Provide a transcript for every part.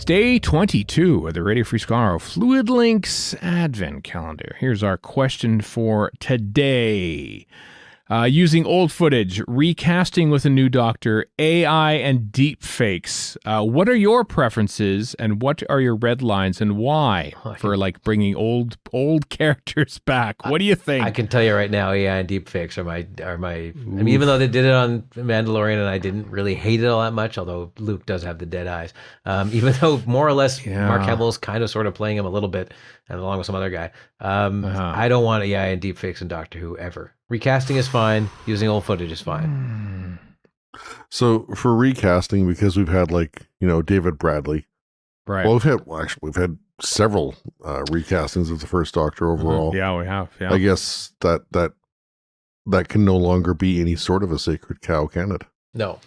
day 22 of the Radio Free Skaro Fluid Links Advent Calendar. Here's our question for today. Using old footage, recasting with a new doctor, AI, and deep fakes. What are your preferences, and what are your red lines, and why for like bringing old characters back? What do you think? I can tell you right now, AI and deep fakes are my. I mean, even though they did it on Mandalorian, and I didn't really hate it all that much, although Luke does have the dead eyes. Even though more or less Mark Hamill's kind of sort of playing him a little bit, and along with some other guy. I don't want AI and deep fakes in Doctor Who ever. Recasting is fine. Using old footage is fine. So for recasting, because we've had David Bradley, right? Well, we've had several recastings of the first Doctor overall. Yeah, we have. Yeah, I guess that can no longer be any sort of a sacred cow, can it? No,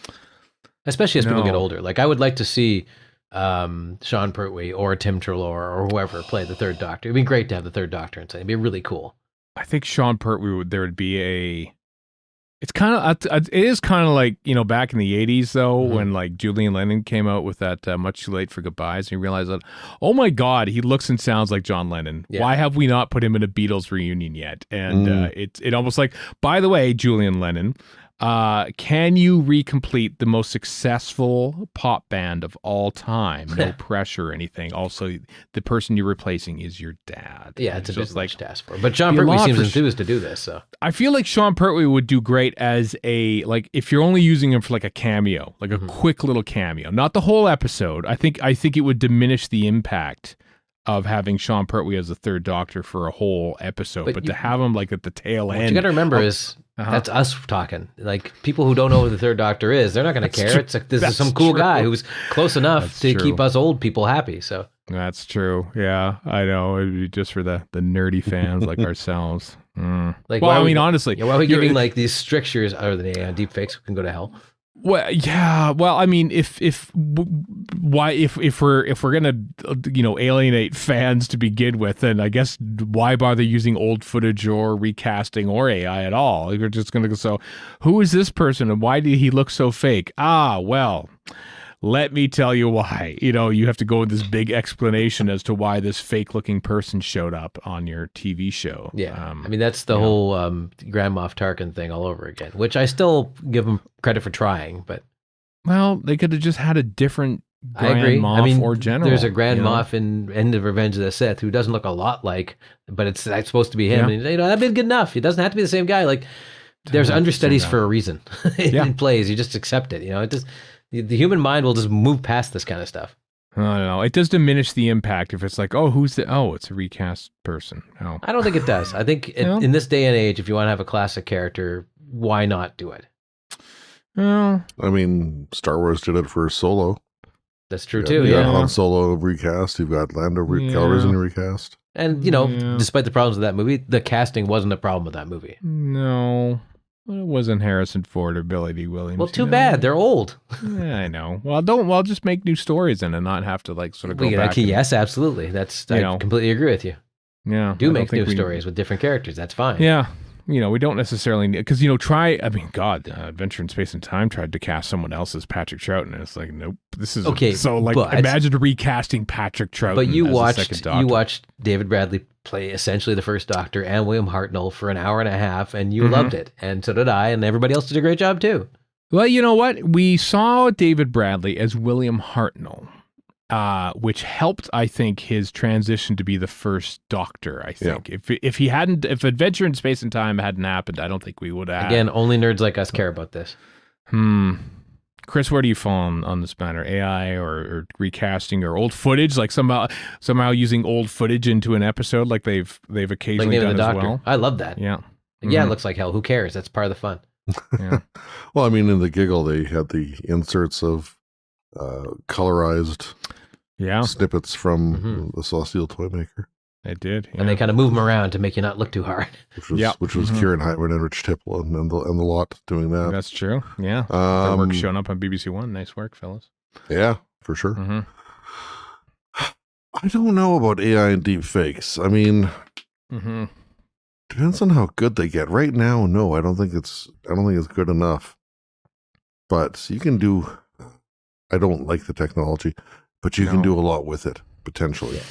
especially as people get older. Like I would like to see Sean Pertwee or Tim Treloar or whoever play the third Doctor. It'd be great to have the third Doctor and say it'd be really cool. I think Sean Pertwee there would be a. It is kind of like, back in the 80s though, when like Julian Lennon came out with that Much Too Late for Goodbyes, and you realize that, oh my God, he looks and sounds like John Lennon. Yeah. Why have we not put him in a Beatles reunion yet? And it almost like, by the way, Julian Lennon, can you recomplete the most successful pop band of all time? No pressure or anything. Also, the person you're replacing is your dad. Yeah, it's a bit much to ask for. But Sean Pertwee seems enthused to do this. So I feel like Sean Pertwee would do great as if you're only using him for like a cameo, like a quick little cameo, not the whole episode. I think it would diminish the impact of having Sean Pertwee as the third Doctor for a whole episode, but to have him like at the tail end. What you got to remember is that's us talking. Like people who don't know who the third Doctor is, they're not going to care. True. It's like this is some cool guy who's close enough to keep us old people happy. So that's true. Yeah, I know. It'd be just for the nerdy fans like ourselves. Like, well, I mean, honestly, why are we giving like these strictures other than AI deep fakes who can go to hell? Well, yeah. Well, I mean, if we're gonna alienate fans to begin with, then I guess why bother using old footage or recasting or AI at all? You're just gonna go. So, who is this person and why did he look so fake? Well, let me tell you why. You have to go with this big explanation as to why this fake-looking person showed up on your TV show. Yeah, I mean that's the whole Grand Moff Tarkin thing all over again, which I still give them credit for trying. But they could have just had a different Grand I agree. Moff or general. There's a Grand Moff in End of Revenge of the Sith who doesn't look a lot like, but it's supposed to be him. And, that'd be good enough. It doesn't have to be the same guy. Like there's understudies for a reason in plays. You just accept it. It just. The human mind will just move past this kind of stuff. I don't know. It does diminish the impact if it's like, it's a recast person. Oh. I don't think it does. I think in this day and age, if you want to have a classic character, why not do it? Well, I mean, Star Wars did it for Solo. That's true too. You got Han Solo recast. You've got Lando Calrissian recast. And despite the problems of that movie, the casting wasn't a problem with that movie. No. Well, it wasn't Harrison Ford or Billy D. Williams. Well, too bad. They're old. Yeah, I know. Well, just make new stories and not have to sort of go back. Yes, absolutely. I completely agree with you. Yeah. Make new stories with different characters. That's fine. Yeah. We don't necessarily need, because, Adventure in Space and Time tried to cast someone else as Patrick Troughton, and it's like, nope, this is okay. Imagine recasting Patrick Troughton. But you watched David Bradley play essentially the first Doctor and William Hartnell for an hour and a half, and you loved it, and so did I, and everybody else did a great job too. Well, you know what? We saw David Bradley as William Hartnell. Which helped, I think, his transition to be the first Doctor. I think if if Adventure in Space and Time hadn't happened, I don't think we would have. Again, only nerds like us care about this. Chris, where do you fall on this matter? AI or recasting or old footage? Like somehow using old footage into an episode, like they've occasionally done as well. I love that. Yeah, yeah, it looks like hell. Who cares? That's part of the fun. Yeah. Well, I mean, in the Giggle, they had the inserts of colorized snippets from the Celestial Toymaker. It did, and they kind of move them around to make you not look too hard. Which was Kieran Heitman and Rich Tipple and the lot doing that. That's true. Yeah, their work showing up on BBC One. Nice work, fellas. Yeah, for sure. I don't know about AI and deep fakes. I mean, depends on how good they get. Right now, no, I don't think it's good enough. But you can do. I don't like the technology. but you can do a lot with it potentially. Yeah.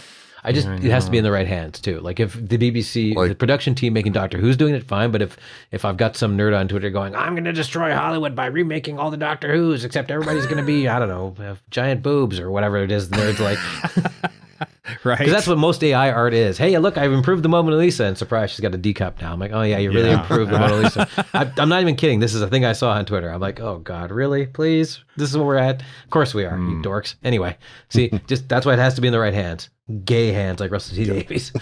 It has to be in the right hands too. Like if the BBC, the production team making Doctor Who's doing it, fine. But if I've got some nerd on Twitter going, I'm going to destroy Hollywood by remaking all the Doctor Who's, except everybody's going to be, I don't know, have giant boobs or whatever it is, the nerds like. Right. Because that's what most AI art is. Hey, look, I've improved the Mona Lisa, and surprise, she's got a D cup now. I'm like, oh yeah, you really improved the Mona Lisa. I'm not even kidding. This is a thing I saw on Twitter. I'm like, oh God, really? Please? This is where we're at? Of course we are, you dorks. Anyway, see, just that's why it has to be in the right hands. Gay hands like Russell T Davies.